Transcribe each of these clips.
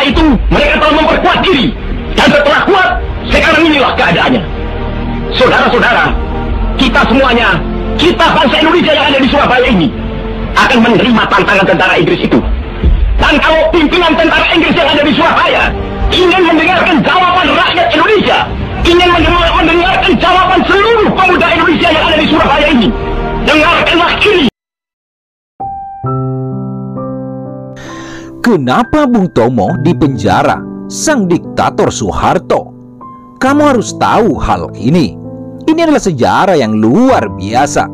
itu mereka telah memperkuat diri. Dan setelah kuat, sekarang inilah keadaannya. Saudara-saudara, kita semuanya, kita bangsa Indonesia yang ada di Surabaya ini akan menerima tantangan tentara Inggris itu. Dan kalau pimpinan tentara Inggris yang ada di Surabaya ingin mendengarkan jawaban rakyat Indonesia, ingin mendengarkan jawaban seluruh pemuda Indonesia yang ada di Surabaya ini, dengarkanlah ini. Kenapa Bung Tomo dipenjara sang diktator Soeharto? Kamu harus tahu hal ini. Ini adalah sejarah yang luar biasa.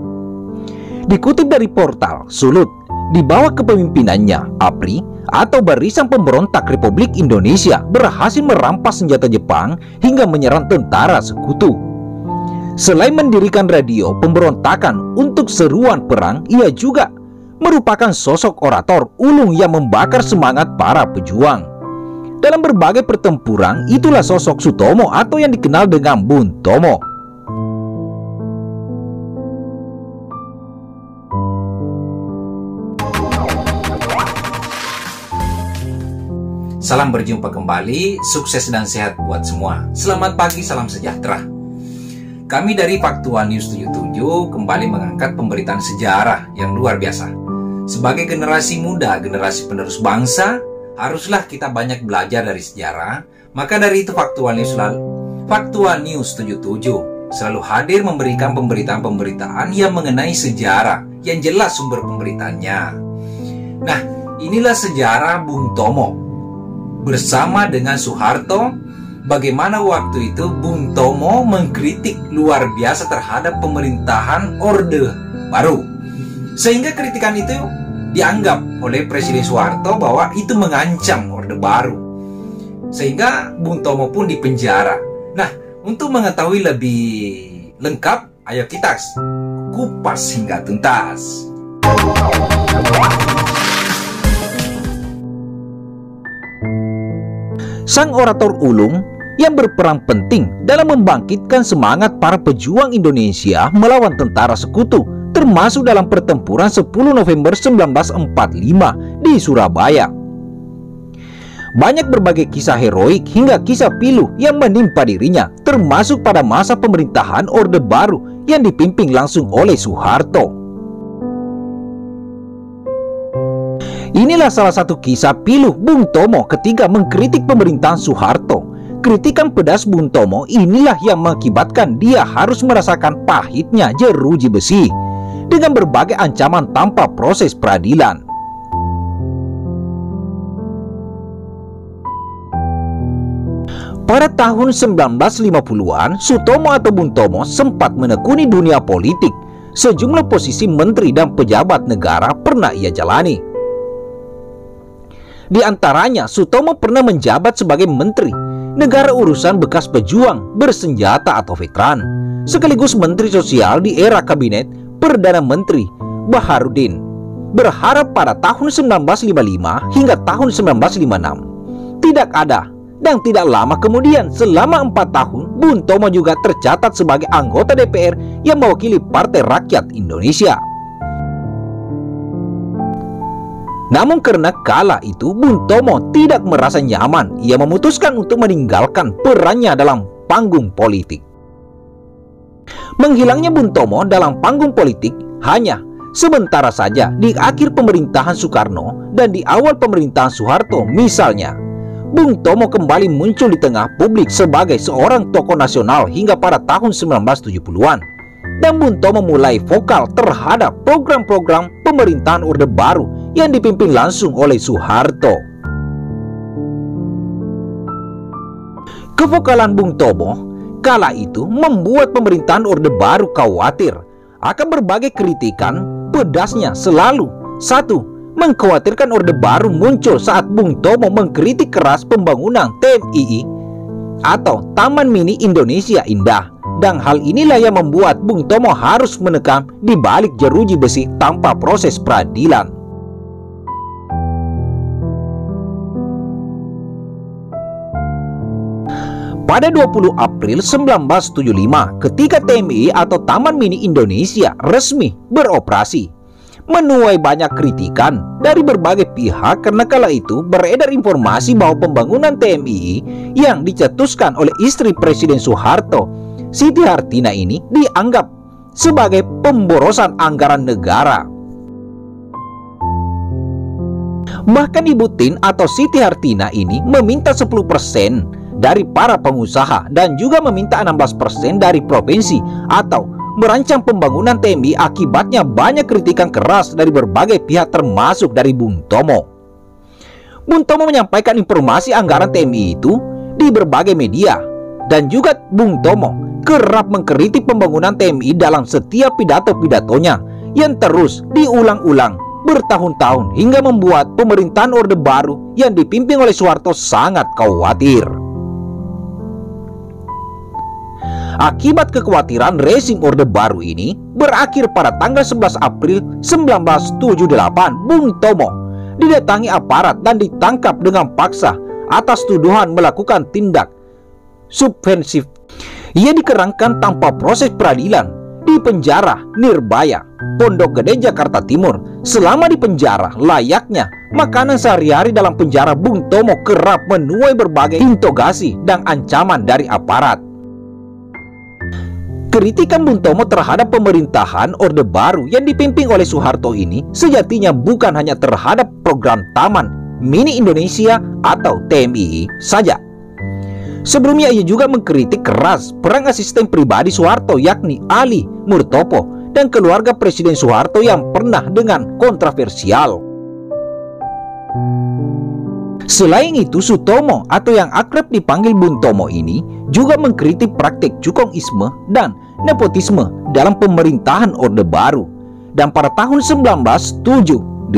Dikutip dari portal Sulut, di bawah kepemimpinannya, APRI atau Barisan Pemberontak Republik Indonesia berhasil merampas senjata Jepang hingga menyerang tentara sekutu. Selain mendirikan radio pemberontakan untuk seruan perang, ia juga merupakan sosok orator ulung yang membakar semangat para pejuang. Dalam berbagai pertempuran, itulah sosok Sutomo atau yang dikenal dengan Bung Tomo. Salam berjumpa kembali, sukses dan sehat buat semua. Selamat pagi, salam sejahtera. Kami dari Faktual News 77 kembali mengangkat pemberitaan sejarah yang luar biasa. Sebagai generasi muda, generasi penerus bangsa, haruslah kita banyak belajar dari sejarah. Maka dari itu Faktual News 77 selalu hadir memberikan pemberitaan-pemberitaan yang mengenai sejarah, yang jelas sumber pemberitaannya. Nah, inilah sejarah Bung Tomo bersama dengan Soeharto. Bagaimana waktu itu Bung Tomo mengkritik luar biasa terhadap pemerintahan Orde Baru, sehingga kritikan itu dianggap oleh Presiden Soeharto bahwa itu mengancam Orde Baru, sehingga Bung Tomo pun dipenjara. Nah, untuk mengetahui lebih lengkap, ayo kita kupas hingga tuntas. Sang orator ulung yang berperan penting dalam membangkitkan semangat para pejuang Indonesia melawan tentara sekutu, termasuk dalam pertempuran 10 November 1945 di Surabaya. Banyak berbagai kisah heroik hingga kisah pilu yang menimpa dirinya, termasuk pada masa pemerintahan Orde Baru yang dipimpin langsung oleh Soeharto. Inilah salah satu kisah pilu Bung Tomo ketika mengkritik pemerintahan Soeharto. Kritikan pedas Bung Tomo inilah yang mengakibatkan dia harus merasakan pahitnya jeruji besi dengan berbagai ancaman tanpa proses peradilan. Pada tahun 1950-an, Sutomo atau Bung Tomo sempat menekuni dunia politik. Sejumlah posisi menteri dan pejabat negara pernah ia jalani. Di antaranya, Sutomo pernah menjabat sebagai Menteri Negara Urusan Bekas Pejuang Bersenjata atau Veteran, sekaligus Menteri Sosial di era Kabinet Perdana Menteri Baharudin. Berharap pada tahun 1955 hingga tahun 1956 tidak ada, dan tidak lama kemudian selama 4 tahun Bung Tomo juga tercatat sebagai anggota DPR yang mewakili Partai Rakyat Indonesia. Namun karena kala itu Bung Tomo tidak merasa nyaman, ia memutuskan untuk meninggalkan perannya dalam panggung politik. Menghilangnya Bung Tomo dalam panggung politik hanya sementara saja di akhir pemerintahan Soekarno dan di awal pemerintahan Soeharto misalnya. Bung Tomo kembali muncul di tengah publik sebagai seorang tokoh nasional hingga pada tahun 1970-an. Dan Bung Tomo mulai vokal terhadap program-program pemerintahan Orde Baru yang dipimpin langsung oleh Soeharto. Kevokalan Bung Tomo kala itu membuat pemerintahan Orde Baru khawatir akan berbagai kritikan pedasnya. Selalu satu, mengkhawatirkan Orde Baru muncul saat Bung Tomo mengkritik keras pembangunan TMII atau Taman Mini Indonesia Indah. Dan hal inilah yang membuat Bung Tomo harus menekan di balik jeruji besi tanpa proses peradilan. Pada 20 April 1975, ketika TMI atau Taman Mini Indonesia resmi beroperasi, menuai banyak kritikan dari berbagai pihak karena kala itu beredar informasi bahwa pembangunan TMI yang dicetuskan oleh istri Presiden Soeharto, Siti Hartina ini dianggap sebagai pemborosan anggaran negara. Bahkan Ibu Tin atau Siti Hartina ini meminta 10% dari para pengusaha dan juga meminta 16% dari provinsi atau merancang pembangunan TMI. Akibatnya banyak kritikan keras dari berbagai pihak termasuk dari Bung Tomo. Bung Tomo menyampaikan informasi anggaran TMI itu di berbagai media dan juga Bung Tomo kerap mengkritik pembangunan TMI dalam setiap pidato-pidatonya yang terus diulang-ulang bertahun-tahun hingga membuat pemerintahan Orde Baru yang dipimpin oleh Soeharto sangat khawatir. Akibat kekhawatiran rezim Orde Baru ini berakhir pada tanggal 11 April 1978, Bung Tomo didatangi aparat dan ditangkap dengan paksa atas tuduhan melakukan tindak subversif. Ia dikerangkan tanpa proses peradilan di penjara Nirbaya, Pondok Gede, Jakarta Timur. Selama di penjara, layaknya makanan sehari-hari dalam penjara, Bung Tomo kerap menuai berbagai interogasi dan ancaman dari aparat. Kritikan Bung Tomo terhadap pemerintahan Orde Baru yang dipimpin oleh Soeharto ini sejatinya bukan hanya terhadap program Taman Mini Indonesia atau TMI saja. Sebelumnya ia juga mengkritik keras perang asisten pribadi Soeharto yakni Ali Murtopo dan keluarga Presiden Soeharto yang pernah dengan kontroversial. Selain itu, Sutomo atau yang akrab dipanggil Bung Tomo ini juga mengkritik praktik cukongisme dan nepotisme dalam pemerintahan Orde Baru. Dan pada tahun 1972,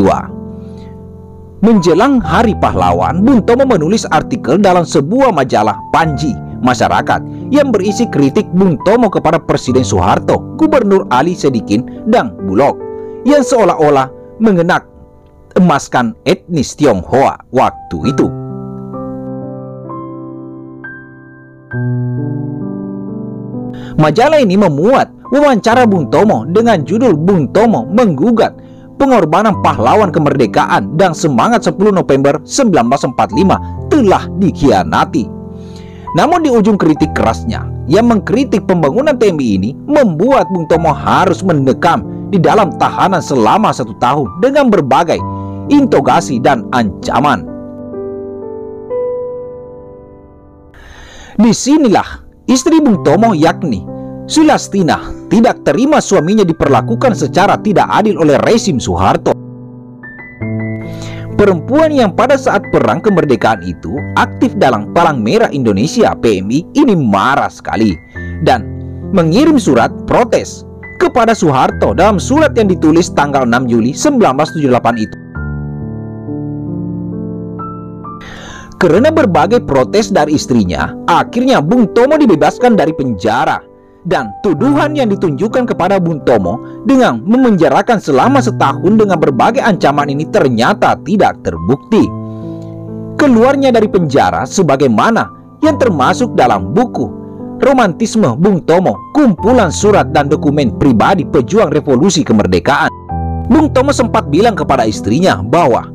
menjelang Hari Pahlawan, Bung Tomo menulis artikel dalam sebuah majalah Panji Masyarakat yang berisi kritik Bung Tomo kepada Presiden Soeharto, Gubernur Ali Sadikin, dan Bulog yang seolah-olah emaskan etnis Tionghoa waktu itu. Majalah ini memuat wawancara Bung Tomo dengan judul Bung Tomo menggugat pengorbanan pahlawan kemerdekaan dan semangat 10 November 1945 telah dikhianati. Namun di ujung kritik kerasnya yang mengkritik pembangunan TMI ini membuat Bung Tomo harus mendekam di dalam tahanan selama 1 tahun dengan berbagai interogasi dan ancaman. Disinilah istri Bung Tomo yakni Sulastina tidak terima suaminya diperlakukan secara tidak adil oleh rezim Soeharto. Perempuan yang pada saat perang kemerdekaan itu aktif dalam Palang Merah Indonesia PMI ini marah sekali dan mengirim surat protes kepada Soeharto. Dalam surat yang ditulis tanggal 6 Juli 1978 itu, karena berbagai protes dari istrinya, akhirnya Bung Tomo dibebaskan dari penjara. Dan tuduhan yang ditunjukkan kepada Bung Tomo dengan memenjarakan selama 1 tahun dengan berbagai ancaman ini ternyata tidak terbukti. Keluarnya dari penjara sebagaimana yang termasuk dalam buku Romantisme Bung Tomo, kumpulan surat dan dokumen pribadi pejuang revolusi kemerdekaan. Bung Tomo sempat bilang kepada istrinya bahwa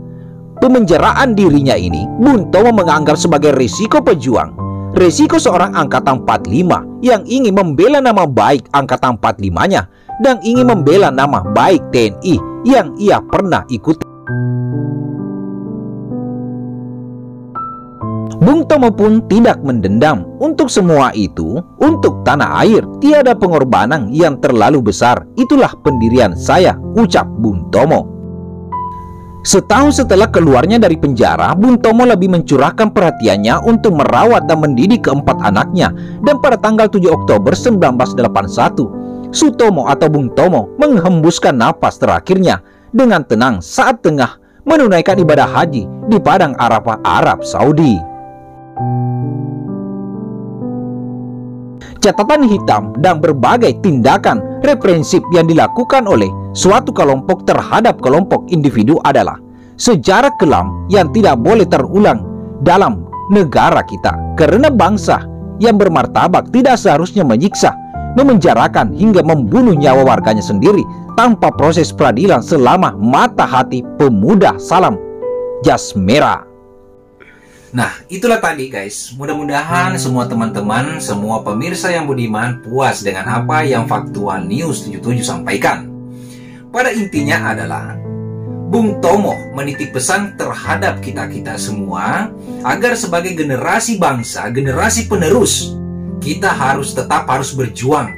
pemenjaraan dirinya ini Bung Tomo menganggap sebagai risiko pejuang, risiko seorang angkatan 45 yang ingin membela nama baik angkatan 45-nya dan ingin membela nama baik TNI yang ia pernah ikuti. Bung Tomo pun tidak mendendam. Untuk semua itu, untuk tanah air tiada pengorbanan yang terlalu besar. Itulah pendirian saya, ucap Bung Tomo. Setahun setelah keluarnya dari penjara, Bung Tomo lebih mencurahkan perhatiannya untuk merawat dan mendidik keempat anaknya. Dan pada tanggal 7 Oktober 1981, Sutomo atau Bung Tomo menghembuskan napas terakhirnya dengan tenang saat tengah menunaikan ibadah haji di Padang Arafah, Arab Saudi. Catatan hitam dan berbagai tindakan represif yang dilakukan oleh suatu kelompok terhadap kelompok individu adalah sejarah kelam yang tidak boleh terulang dalam negara kita. Karena bangsa yang bermartabat tidak seharusnya menyiksa memenjarakan hingga membunuh nyawa warganya sendiri tanpa proses peradilan selama mata hati pemuda Salam Jas Merah. Nah, itulah tadi guys. Mudah-mudahan semua teman-teman, semua pemirsa yang budiman puas dengan apa yang Faktual News 77 sampaikan. Pada intinya adalah Bung Tomo menitip pesan terhadap kita-kita semua agar sebagai generasi bangsa, generasi penerus, kita tetap harus berjuang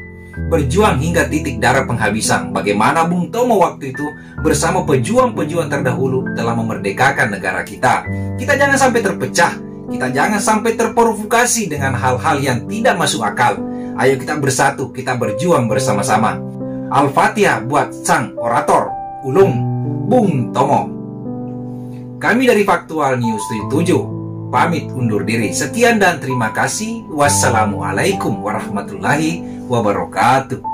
hingga titik darah penghabisan. Bagaimana Bung Tomo waktu itu bersama pejuang-pejuang terdahulu telah memerdekakan negara kita. Kita jangan sampai terpecah, kita jangan sampai terprovokasi dengan hal-hal yang tidak masuk akal. Ayo kita bersatu, kita berjuang bersama-sama. Al-Fatihah buat sang orator ulung Bung Tomo. Kami dari Faktual News 77 pamit undur diri. Sekian dan terima kasih. Wassalamualaikum warahmatullahi wabarakatuh.